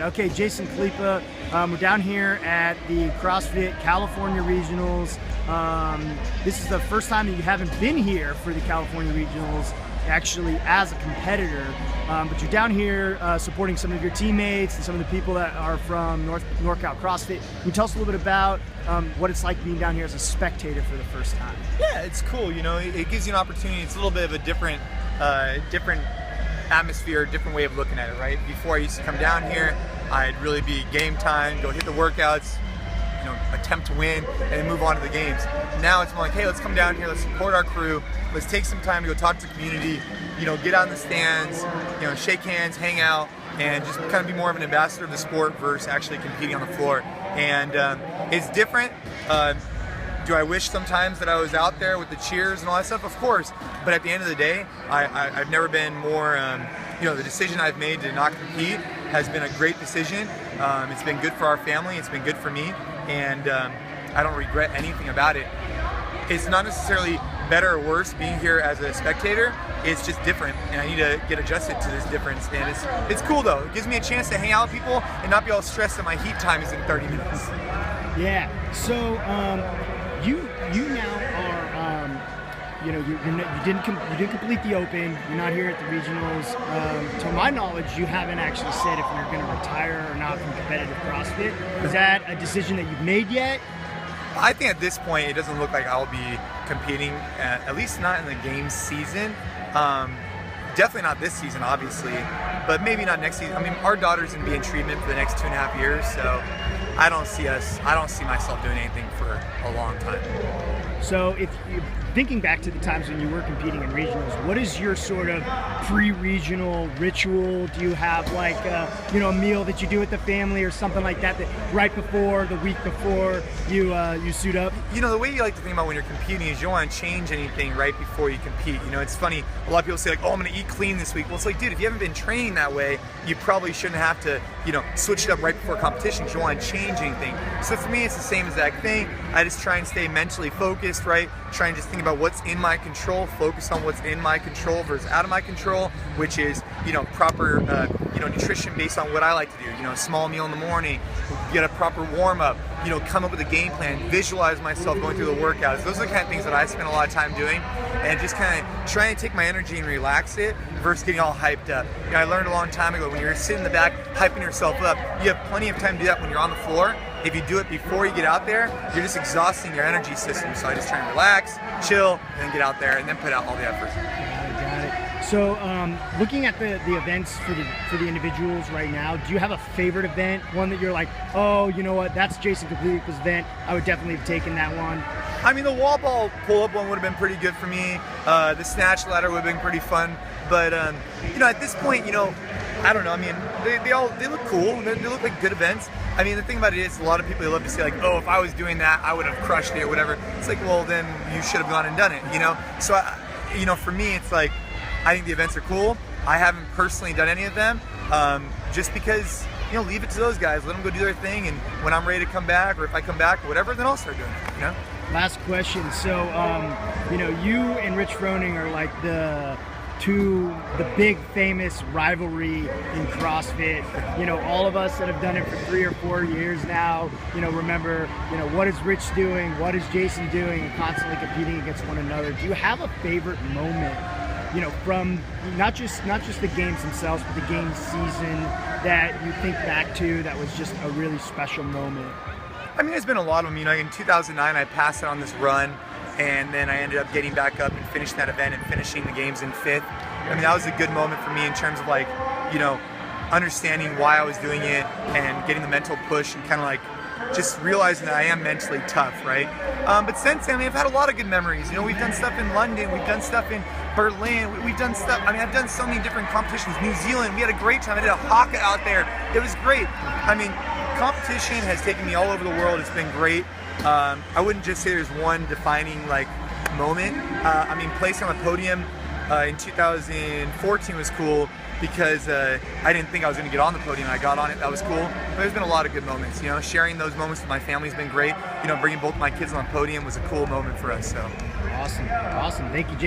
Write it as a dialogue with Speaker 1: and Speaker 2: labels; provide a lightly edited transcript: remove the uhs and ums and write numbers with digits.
Speaker 1: Okay, Jason Khalipa. We're down here at the CrossFit California Regionals. This is the first time that you haven't been here for the California Regionals, actually as a competitor, but you're down here supporting some of your teammates and some of the people that are from NorCal CrossFit. Can you tell us a little bit about what it's like being down here as a spectator for the first time?
Speaker 2: Yeah, it's cool. You know, it gives you an opportunity. It's a little bit of a different atmosphere, different way of looking at it, right? Before I used to come down here, I'd really be game time, go hit the workouts, you know, attempt to win, and then move on to the games. Now it's more like, hey, let's come down here, let's support our crew, let's take some time to go talk to the community, you know, get out in the stands, you know, shake hands, hang out, and just kind of be more of an ambassador of the sport versus actually competing on the floor. And it's different. Do I wish sometimes that I was out there with the cheers and all that stuff? Of course, but at the end of the day, I've never been more, you know, the decision I've made to not compete has been a great decision. It's been good for our family, it's been good for me, and I don't regret anything about it. It's not necessarily better or worse being here as a spectator, it's just different, and I need to get adjusted to this difference, and it's cool though. It gives me a chance to hang out with people and not be all stressed that my heat time is in 30 minutes.
Speaker 1: Yeah, so you now are, you know, you didn't complete the Open. You're not here at the regionals. To my knowledge, you haven't actually said if you're going to retire or not from competitive CrossFit. Is that a decision that you've made yet?
Speaker 2: I think at this point, it doesn't look like I'll be competing, at least not in the games season. Definitely not this season, obviously, but maybe not next season. I mean, our daughter's gonna be in treatment for the next 2.5 years, so I don't see myself doing anything for a long time.
Speaker 1: So if you're thinking back to the times when you were competing in regionals, what is your sort of pre-regional ritual? Do you have like you know, a meal that you do with the family or something like that, that right before, the week before you suit up?
Speaker 2: You know, the way you like to think about when you're competing is you don't want to change anything right before you compete. You know, it's funny, a lot of people say like, oh, I'm gonna eat clean this week. Well, it's like, dude, if you haven't been training that way, you probably shouldn't have to, you know, switch it up right before competition because you don't want to change anything. So for me, it's the same exact thing. I just try and stay mentally focused, right? Try and just think about what's in my control, focus on what's in my control versus out of my control, which is, you know, proper, you know, nutrition based on what I like to do. You know, a small meal in the morning, get a proper warm up, you know, come up with a game plan, visualize myself going through the workouts. Those are the kind of things that I spend a lot of time doing, and just kind of trying to take my energy and relax it versus getting all hyped up. You know, I learned a long time ago, when you're sitting in the back, hyping yourself up, you have plenty of time to do that when you're on the floor. If you do it before you get out there, you're just exhausting your energy system. So I just try and relax, chill, and then get out there and then put out all the effort.
Speaker 1: Got it. So looking at the events for the individuals right now, do you have a favorite event? One that you're like, oh, you know what, that's Jason Khalipa's event. I would definitely have taken that one.
Speaker 2: I mean, the wall ball pull-up one would have been pretty good for me. The snatch ladder would have been pretty fun. But, you know, at this point, you know, I don't know. I mean, they look cool. They look like good events. I mean, the thing about it is, a lot of people love to say like, oh, if I was doing that, I would have crushed it or whatever. It's like, well, then you should have gone and done it, you know? So, you know, for me, it's like, I think the events are cool. I haven't personally done any of them, just because, you know, leave it to those guys. Let them go do their thing, and when I'm ready to come back, or if I come back or whatever, then I'll start doing it, you know?
Speaker 1: Last question. So, you know, you and Rich Froning are like the big famous rivalry in CrossFit. You know, all of us that have done it for 3 or 4 years now, you know, remember, you know, what is Rich doing, what is Jason doing, and constantly competing against one another. Do you have a favorite moment, you know, from not just the games themselves, but the game season that you think back to that was just a really special moment?
Speaker 2: I mean, there's been a lot of them. You know, in 2009, I passed it on this run, and then I ended up getting back up and finishing that event and finishing the games in 5th. I mean, that was a good moment for me in terms of like, you know, understanding why I was doing it and getting the mental push and kind of like just realizing that I am mentally tough, right? But since then, I mean, I've had a lot of good memories. You know, we've done stuff in London, we've done stuff in Berlin, we've done stuff, I mean, I've done so many different competitions. New Zealand, we had a great time. I did a haka out there. It was great. I mean, competition has taken me all over the world. It's been great. I wouldn't just say there's one defining like moment. I mean, placing on the podium in 2014 was cool because I didn't think I was going to get on the podium. I got on it. That was cool. But there's been a lot of good moments. You know, sharing those moments with my family has been great. You know, bringing both my kids on the podium was a cool moment for us. So
Speaker 1: awesome. Thank you, Jason.